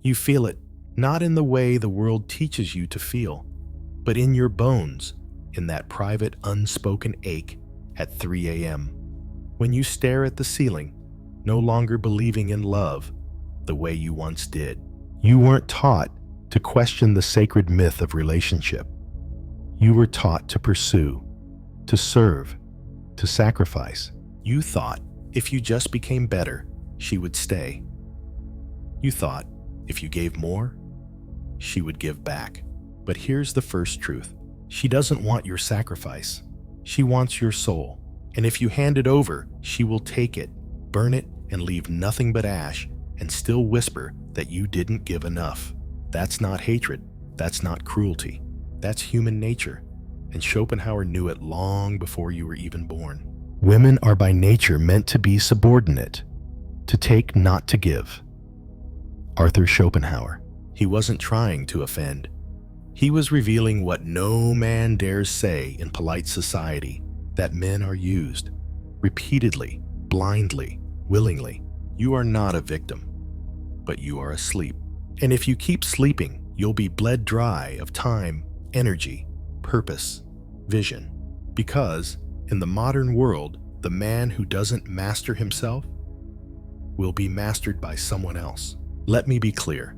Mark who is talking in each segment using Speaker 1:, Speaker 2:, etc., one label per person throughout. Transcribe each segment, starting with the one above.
Speaker 1: You feel it, not in the way the world teaches you to feel, but in your bones, in that private unspoken ache at 3 a.m. When you stare at the ceiling, no longer believing in love the way you once did. You weren't taught to question the sacred myth of relationship. You were taught to pursue, to serve, to sacrifice. You thought if you just became better, she would stay. You thought if you gave more, she would give back. But here's the first truth. She doesn't want your sacrifice. She wants your soul. And if you hand it over, she will take it, burn it, and leave nothing but ash, and still whisper that you didn't give enough. That's not hatred. That's not cruelty. That's human nature. And Schopenhauer knew it long before you were even born. Women are by nature meant to be subordinate, to take, not to give. Arthur Schopenhauer. He wasn't trying to offend. He was revealing what no man dares say in polite society, that men are used, repeatedly, blindly, willingly. You are not a victim, but you are asleep. And if you keep sleeping, you'll be bled dry of time, energy, purpose, vision. Because in the modern world, the man who doesn't master himself will be mastered by someone else. Let me be clear.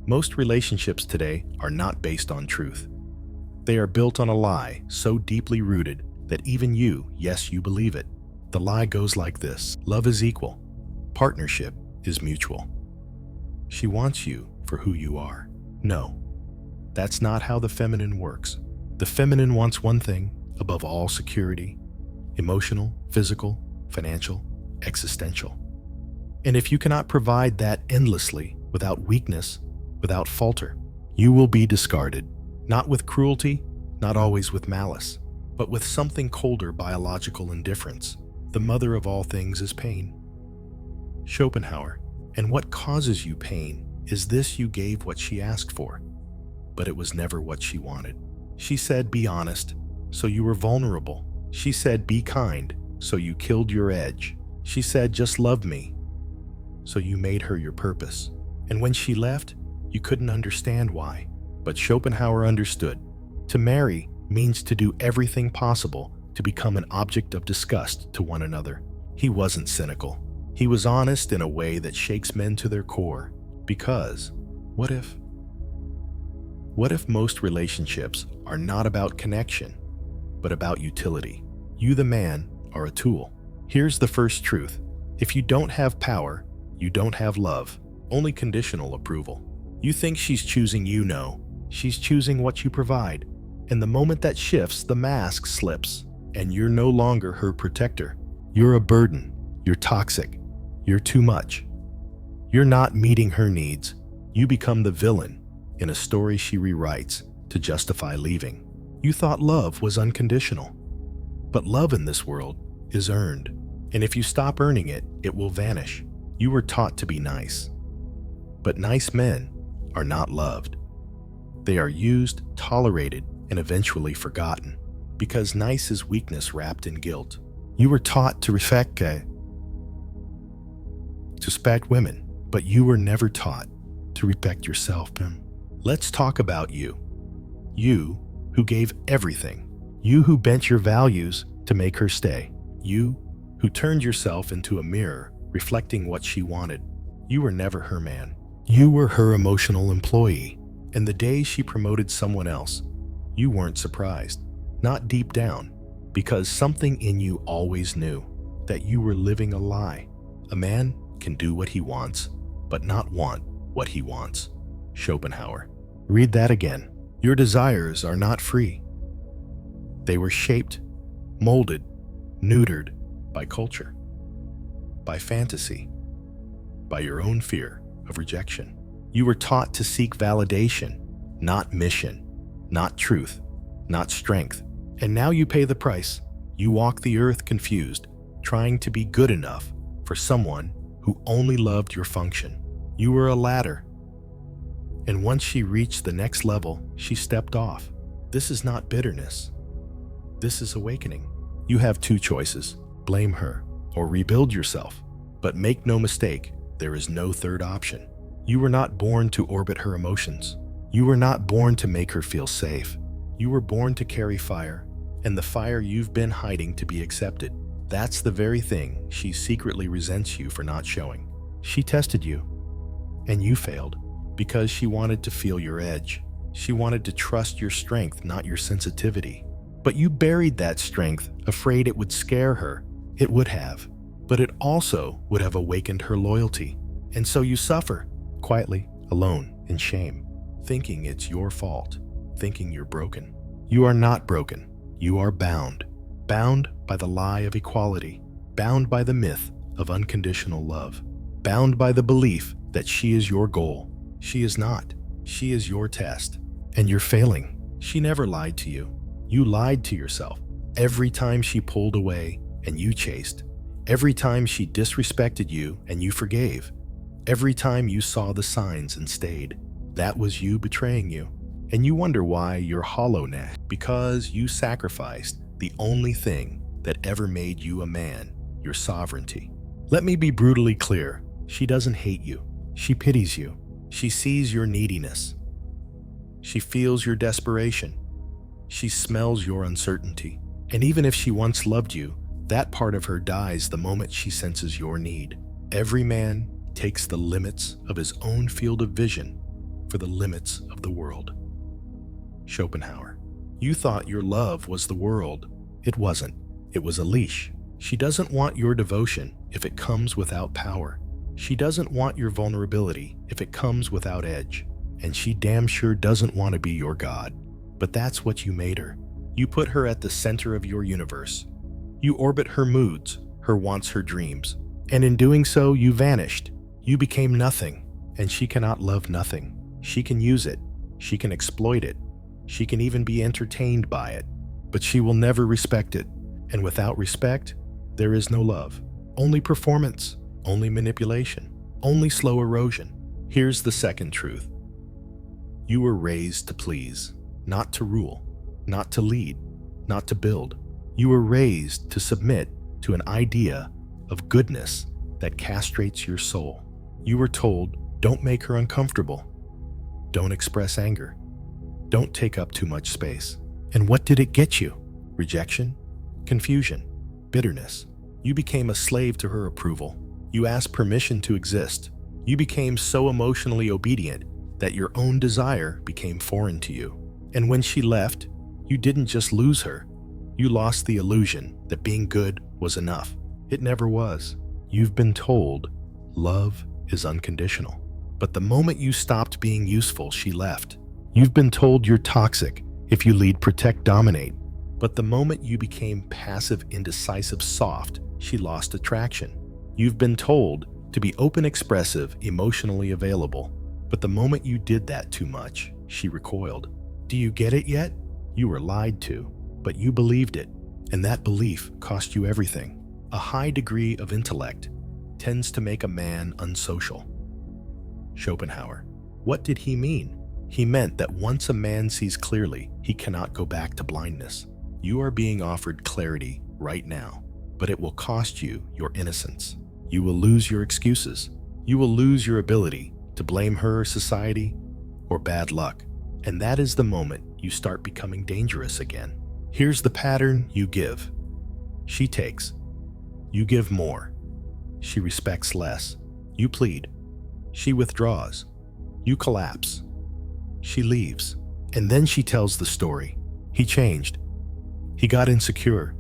Speaker 1: Most relationships today are not based on truth. They are built on a lie so deeply rooted that even you, yes, you believe it. The lie goes like this. Love is equal. Partnership is mutual. She wants you for who you are. No, that's not how the feminine works. The feminine wants one thing above all: security, emotional, physical, financial, existential. And if you cannot provide that endlessly, without weakness, without falter, you will be discarded, not with cruelty, not always with malice, but with something colder: biological indifference. The mother of all things is pain. Schopenhauer. And what causes you pain is this: you gave what she asked for, but it was never what she wanted. She said, be honest, so you were vulnerable. She said, be kind, so you killed your edge. She said, just love me, so you made her your purpose. And when she left, you couldn't understand why. But Schopenhauer understood. To marry means to do everything possible to become an object of disgust to one another. He wasn't cynical. He was honest in a way that shakes men to their core. Because, what if most relationships are not about connection, but about utility? You, the man, are a tool. Here's the first truth. If you don't have power, you don't have love, only conditional approval. You think she's choosing you, no. She's choosing what you provide. And the moment that shifts, the mask slips, and you're no longer her protector. You're a burden. You're toxic. You're too much. You're not meeting her needs. You become the villain in a story she rewrites to justify leaving. You thought love was unconditional. But love in this world is earned. And if you stop earning it, it will vanish. You were taught to be nice. But nice men are not loved. They are used, tolerated, and eventually forgotten. Because nice is weakness wrapped in guilt. You were taught to respect women, but you were never taught to respect yourself. Let's talk about you. You who gave everything. You who bent your values to make her stay. You who turned yourself into a mirror reflecting what she wanted. You were never her man. You were her emotional employee. And the day she promoted someone else, you weren't surprised. Not deep down, because something in you always knew that you were living a lie. A man can do what he wants, but not want what he wants. Schopenhauer. Read that again. Your desires are not free. They were shaped, molded, neutered by culture, by fantasy, by your own fear of rejection. You were taught to seek validation, not mission, not truth, not strength. And now you pay the price. You walk the earth confused, trying to be good enough for someone who only loved your function. You were a ladder. And once she reached the next level, she stepped off. This is not bitterness. This is awakening. You have two choices: blame her or rebuild yourself. But make no mistake, there is no third option. You were not born to orbit her emotions. You were not born to make her feel safe. You were born to carry fire, and the fire you've been hiding to be accepted. That's the very thing she secretly resents you for not showing. She tested you, and you failed, because she wanted to feel your edge. She wanted to trust your strength, not your sensitivity. But you buried that strength, afraid it would scare her. It would have, but it also would have awakened her loyalty. And so you suffer, quietly, alone, in shame, thinking it's your fault, thinking you're broken. You are not broken. You are bound. Bound by the lie of equality, bound by the myth of unconditional love, bound by the belief that she is your goal. She is not. She is your test. And you're failing. She never lied to you. You lied to yourself. Every time she pulled away and you chased. Every time she disrespected you and you forgave. Every time you saw the signs and stayed. That was you betraying you. And you wonder why you're hollow now. Because you sacrificed the only thing that ever made you a man, your sovereignty. Let me be brutally clear. She doesn't hate you. She pities you. She sees your neediness. She feels your desperation. She smells your uncertainty. And even if she once loved you, that part of her dies the moment she senses your need. Every man takes the limits of his own field of vision for the limits of the world. Schopenhauer. You thought your love was the world. It wasn't. It was a leash. She doesn't want your devotion if it comes without power. She doesn't want your vulnerability if it comes without edge. And she damn sure doesn't want to be your God. But that's what you made her. You put her at the center of your universe. You orbit her moods, her wants, her dreams. And in doing so, you vanished. You became nothing. And she cannot love nothing. She can use it. She can exploit it. She can even be entertained by it. But she will never respect it. And without respect, there is no love. Only performance. Only manipulation. Only slow erosion. Here's the second truth. You were raised to please, not to rule, not to lead, not to build. You were raised to submit to an idea of goodness that castrates your soul. You were told, don't make her uncomfortable. Don't express anger. Don't take up too much space. And what did it get you? Rejection, confusion, bitterness. You became a slave to her approval. You asked permission to exist. You became so emotionally obedient that your own desire became foreign to you. And when she left, you didn't just lose her. You lost the illusion that being good was enough. It never was. You've been told love is unconditional. But the moment you stopped being useful, she left. You've been told you're toxic if you lead, protect, dominate. But the moment you became passive, indecisive, soft, she lost attraction. You've been told to be open, expressive, emotionally available. But the moment you did that too much, she recoiled. Do you get it yet? You were lied to, but you believed it. And that belief cost you everything. A high degree of intellect tends to make a man unsocial. Schopenhauer. What did he mean? He meant that once a man sees clearly, he cannot go back to blindness. You are being offered clarity right now, but it will cost you your innocence. You will lose your excuses. You will lose your ability to blame her, society, or bad luck. And that is the moment you start becoming dangerous again. Here's the pattern you give. She takes. You give more. She respects less. You plead. She withdraws. You collapse. She leaves. And then she tells the story. He changed. He got insecure.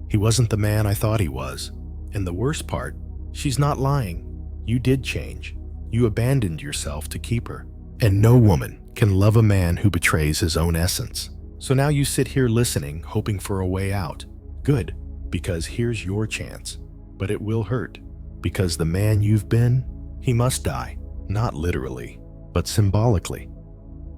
Speaker 1: He wasn't the man I thought he was. And the worst part, she's not lying. You did change. You abandoned yourself to keep her. And no woman can love a man who betrays his own essence. So now you sit here listening, hoping for a way out. Good, because here's your chance. But it will hurt, because the man you've been, he must die. Not literally, but symbolically,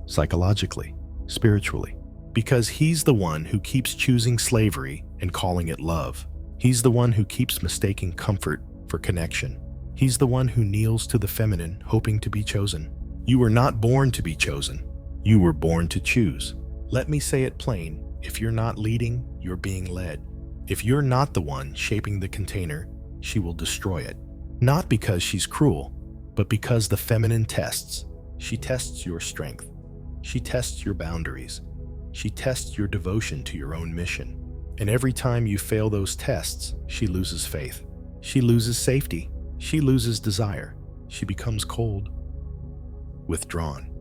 Speaker 1: psychologically, spiritually. Because he's the one who keeps choosing slavery and calling it love. He's the one who keeps mistaking comfort for connection. He's the one who kneels to the feminine, hoping to be chosen. You were not born to be chosen. You were born to choose. Let me say it plain. If you're not leading, you're being led. If you're not the one shaping the container, she will destroy it. Not because she's cruel, but because the feminine tests. She tests your strength. She tests your boundaries. She tests your devotion to your own mission. And every time you fail those tests, she loses faith. She loses safety. She loses desire. She becomes cold, withdrawn,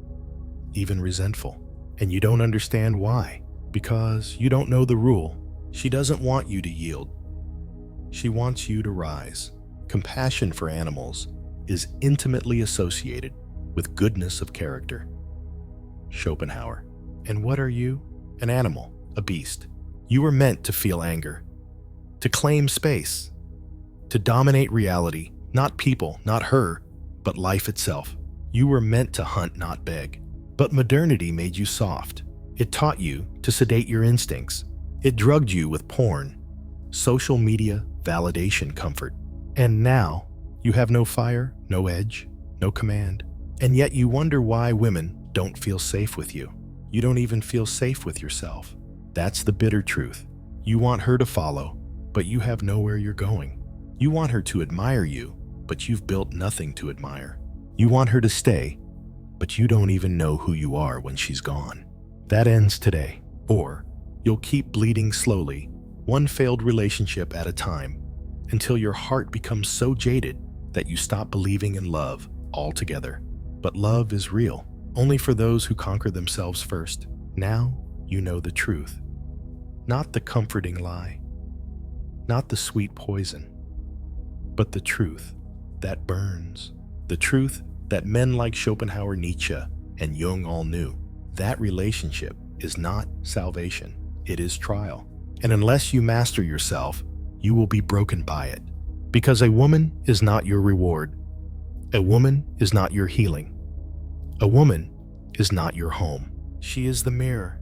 Speaker 1: even resentful. And you don't understand why, because you don't know the rule. She doesn't want you to yield. She wants you to rise. Compassion for animals is intimately associated with goodness of character. Schopenhauer. And what are you? An animal, a beast. You were meant to feel anger, to claim space, to dominate reality, not people, not her, but life itself. You were meant to hunt, not beg. But modernity made you soft. It taught you to sedate your instincts. It drugged you with porn, social media, validation, comfort. And now, you have no fire, no edge, no command. And yet you wonder why women don't feel safe with you. You don't even feel safe with yourself. That's the bitter truth. You want her to follow, but you have nowhere you're going. You want her to admire you, but you've built nothing to admire. You want her to stay, but you don't even know who you are when she's gone. That ends today. Or you'll keep bleeding slowly, one failed relationship at a time, until your heart becomes so jaded that you stop believing in love altogether. But love is real, only for those who conquer themselves first. Now you know the truth. Not the comforting lie, not the sweet poison, but the truth that burns. The truth that men like Schopenhauer, Nietzsche, and Jung all knew. That relationship is not salvation, it is trial. And unless you master yourself, you will be broken by it. Because a woman is not your reward. A woman is not your healing. A woman is not your home. She is the mirror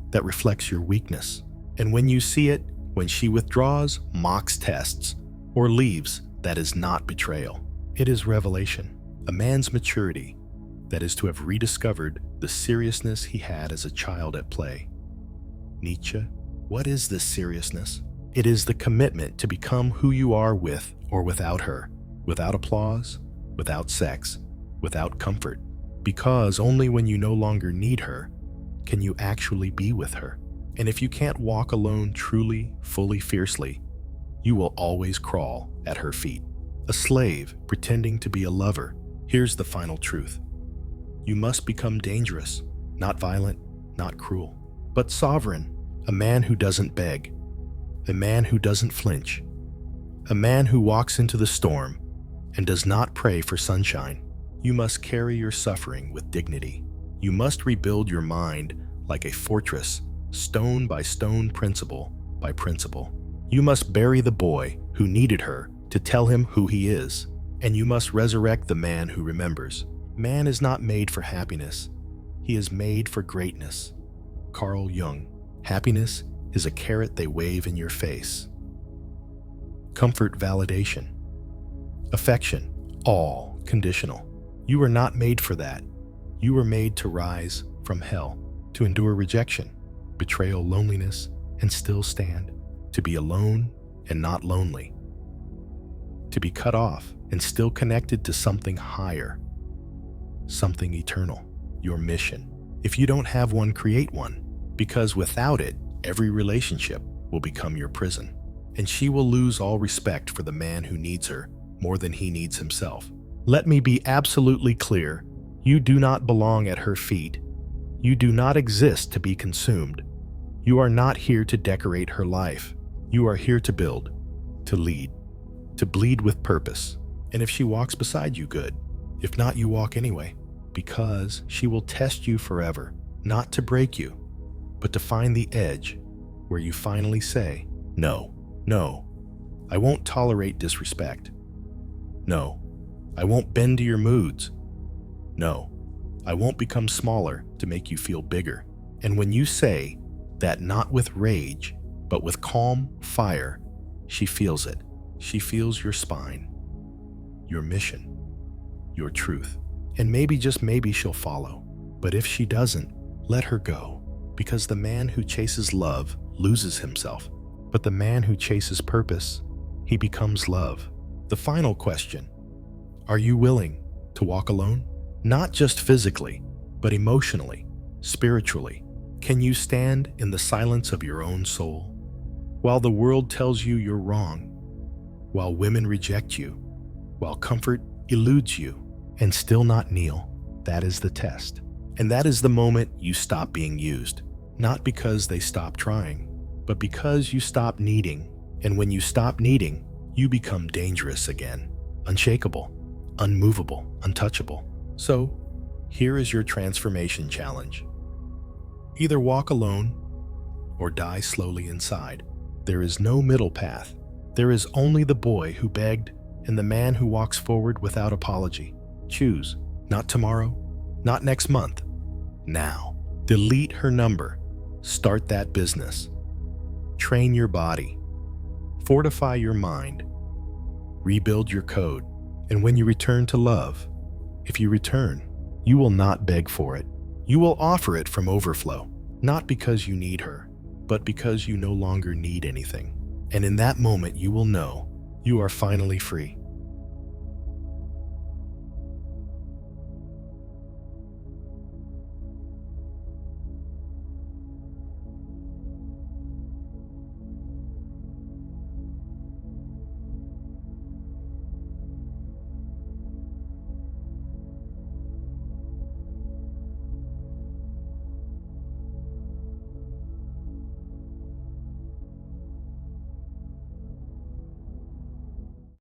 Speaker 1: that reflects your weakness. And when you see it, when she withdraws, mocks tests, or leaves, that is not betrayal. It is revelation. A man's maturity, that is to have rediscovered the seriousness he had as a child at play. Nietzsche, what is this seriousness? It is the commitment to become who you are with or without her, without applause, without sex, without comfort. Because only when you no longer need her can you actually be with her. And if you can't walk alone truly, fully, fiercely, you will always crawl at her feet. A slave pretending to be a lover. Here's the final truth. You must become dangerous, not violent, not cruel, but sovereign. A man who doesn't beg. A man who doesn't flinch. A man who walks into the storm and does not pray for sunshine. You must carry your suffering with dignity. You must rebuild your mind like a fortress, stone by stone, principle by principle. You must bury the boy who needed her to tell him who he is, and you must resurrect the man who remembers. Man is not made for happiness. He is made for greatness. Carl Jung. Happiness is a carrot they wave in your face. Comfort, validation, affection, all conditional. You were not made for that. You were made to rise from hell, to endure rejection, betrayal, loneliness, and still stand, to be alone and not lonely, to be cut off and still connected to something higher, something eternal, your mission. If you don't have one, create one, because without it, every relationship will become your prison, and she will lose all respect for the man who needs her more than he needs himself. Let me be absolutely clear. You do not belong at her feet. You do not exist to be consumed. You are not here to decorate her life. You are here to build, to lead, to bleed with purpose. And if she walks beside you, good. If not, you walk anyway, because she will test you forever, not to break you, but to find the edge where you finally say, no, no, I won't tolerate disrespect. No, I won't bend to your moods. No, I won't become smaller to make you feel bigger. And when you say that not with rage, but with calm fire, she feels it. She feels your spine, your mission, your truth. And maybe, just maybe, she'll follow. But if she doesn't, let her go. Because the man who chases love loses himself. But the man who chases purpose, he becomes love. The final question, Are you willing to walk alone? Not just physically, but emotionally, spiritually. Can you stand in the silence of your own soul? While the world tells you you're wrong, while women reject you, while comfort eludes you, and still not kneel, that is the test. And that is the moment you stop being used. Not because they stop trying, but because you stop needing. And when you stop needing, you become dangerous again. Unshakable, unmovable, untouchable. So, here is your transformation challenge. Either walk alone or die slowly inside. There is no middle path. There is only the boy who begged and the man who walks forward without apology. Choose. Not tomorrow, not next month. Now. Delete her number. Start that business. Train your body. Fortify your mind. Rebuild your code. And when you return to love, if you return, you will not beg for it. You will offer it from overflow, not because you need her, but because you no longer need anything. And in that moment, you will know you are finally free.